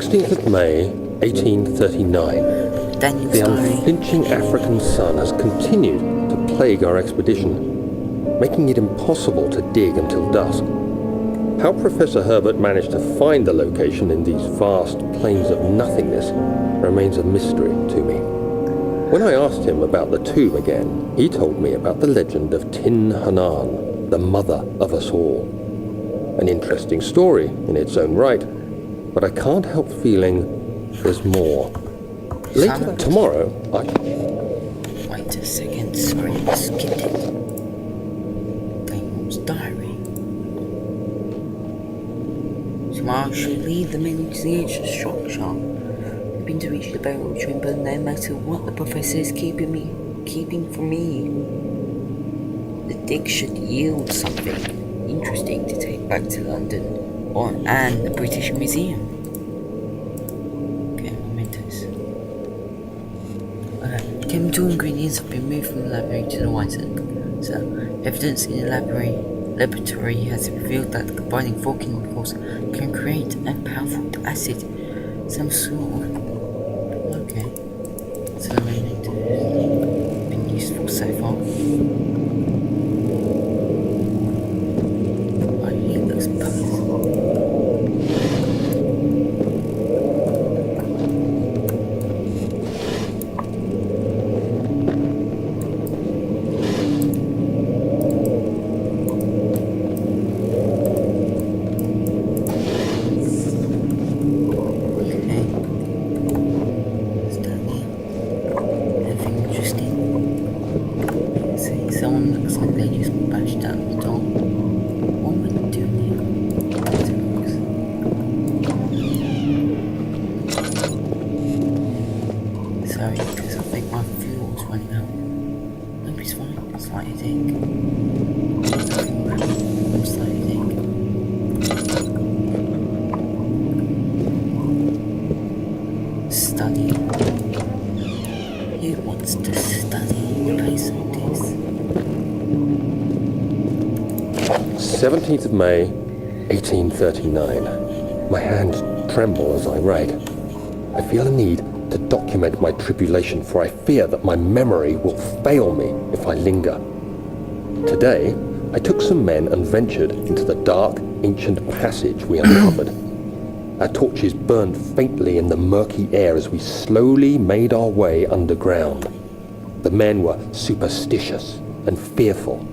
16th of May, 1839. Daniel's The diary. unflinching African sun has continued to plague our expedition, making it impossible to dig until dusk. How Professor Herbert managed to find the location in these vast plains of nothingness remains a mystery to me. When I asked him about the tomb again, he told me about the legend of Tin Hanan, the mother of us all. An interesting story in its own right, but I can't help feeling there's more. Later tomorrow, Wait a second, sorry, I skipped it. Daniel's diary. Tomorrow I should lead them into the ancient structure. Hoping to reach the burial chamber no matter what the professor is keeping from me. The dig should yield something interesting to take back to London and the British Museum. Okay, mementos. Chemical ingredients have been moved from the laboratory to the white so evidence in the laboratory has revealed that combining 4 chemicals can create a powerful acid, some sort of... Okay, so the mementos been useful so far. He looks puzzled. Study. Who wants to study based on this? 17th of May, 1839. My hands tremble as I write. I feel a need to document my tribulation, for I fear that my memory will fail me if I linger. Today, I took some men and ventured into the dark, ancient passage we uncovered. Our torches burned faintly in the murky air as we slowly made our way underground. The men were superstitious and fearful.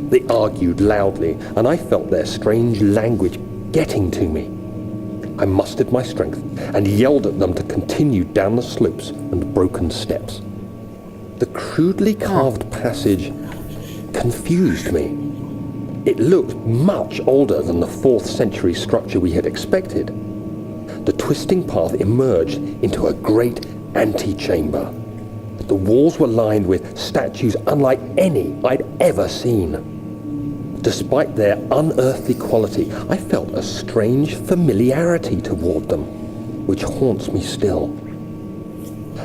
They argued loudly, and I felt their strange language getting to me. I mustered my strength and yelled at them to continue down the slopes and broken steps. The crudely carved passage confused me. It looked much older than the 4th century structure we had expected. The twisting path emerged into a great antechamber. The walls were lined with statues unlike any I'd ever seen. Despite their unearthly quality, I felt a strange familiarity toward them, which haunts me still.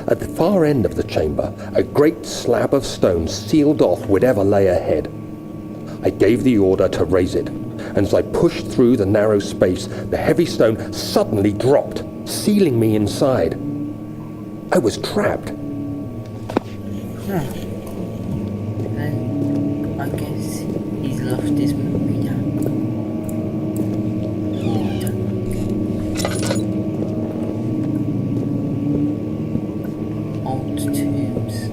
At the far end of the chamber, a great slab of stone sealed off whatever lay ahead. I gave the order to raise it, and as I pushed through the narrow space, the heavy stone suddenly dropped, sealing me inside. I was trapped. And I guess he's lost his memory now. Old tombs.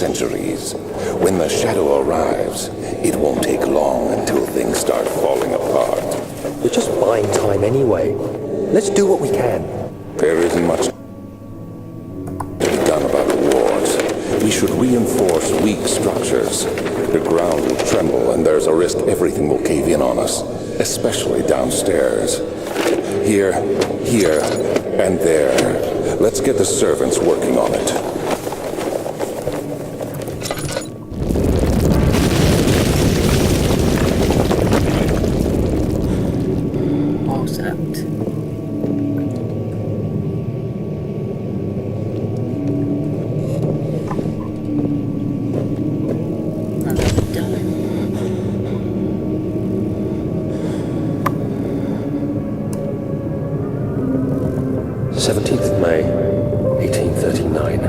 centuries. When the shadow arrives, it won't take long until things start falling apart. We're just buying time anyway. Let's do what we can. There isn't much to be done about the wars. We should reinforce weak structures. The ground will tremble, and there's a risk everything will cave in on us, especially downstairs. Here, and there. Let's get the servants working on it. What was that? Another dome. 17th of May, 1839.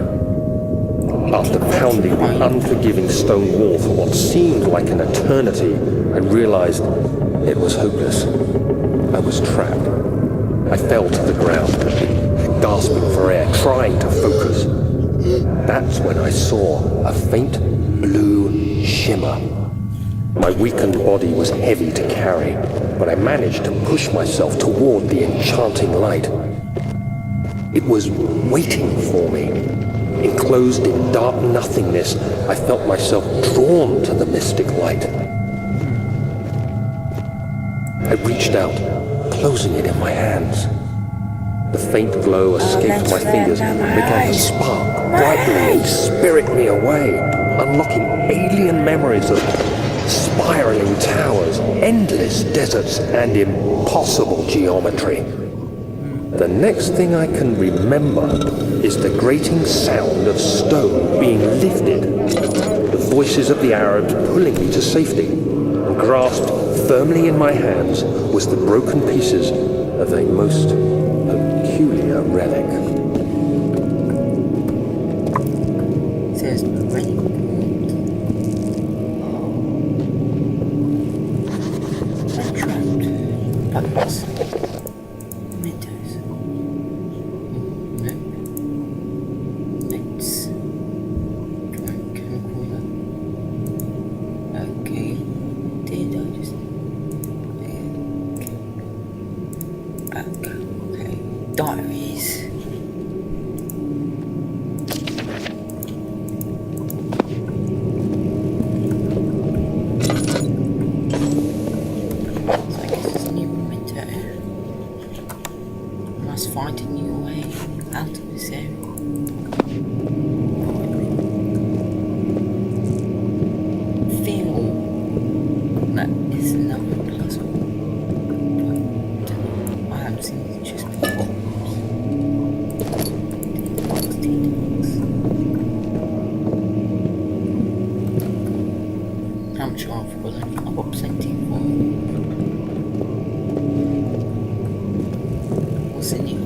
After pounding the unforgiving stone wall for what seemed like an eternity, I realized it was hopeless. I was trapped. I fell to the ground, gasping for air, trying to focus. That's when I saw a faint blue shimmer. My weakened body was heavy to carry, but I managed to push myself toward the enchanting light. It was waiting for me. Enclosed in dark nothingness, I felt myself drawn to the mystic light. I reached out, closing it in my hands. The faint glow escaped my fingers, began to spark brightly and spirit me away, unlocking alien memories of spiraling towers, endless deserts, and impossible geometry. The next thing I can remember is the grating sound of stone being lifted, the voices of the Arabs pulling me to safety, and grasped firmly in my hands was the broken pieces of a most peculiar relic. Says ready. I'm trapped. Buttons. Windows. Nope. Notes. Camcorder. Okay. Did I just... Okay. Back. Okay. Diaries. Find a new way out of this area. Feel that is another puzzle. I haven't seen it just before. How much I've got? I've got plenty for it. What's in here?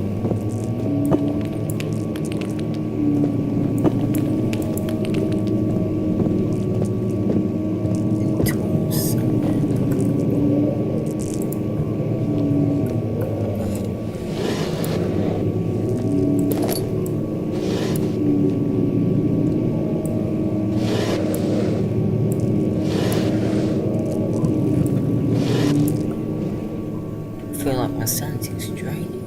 I feel like my sanity's draining.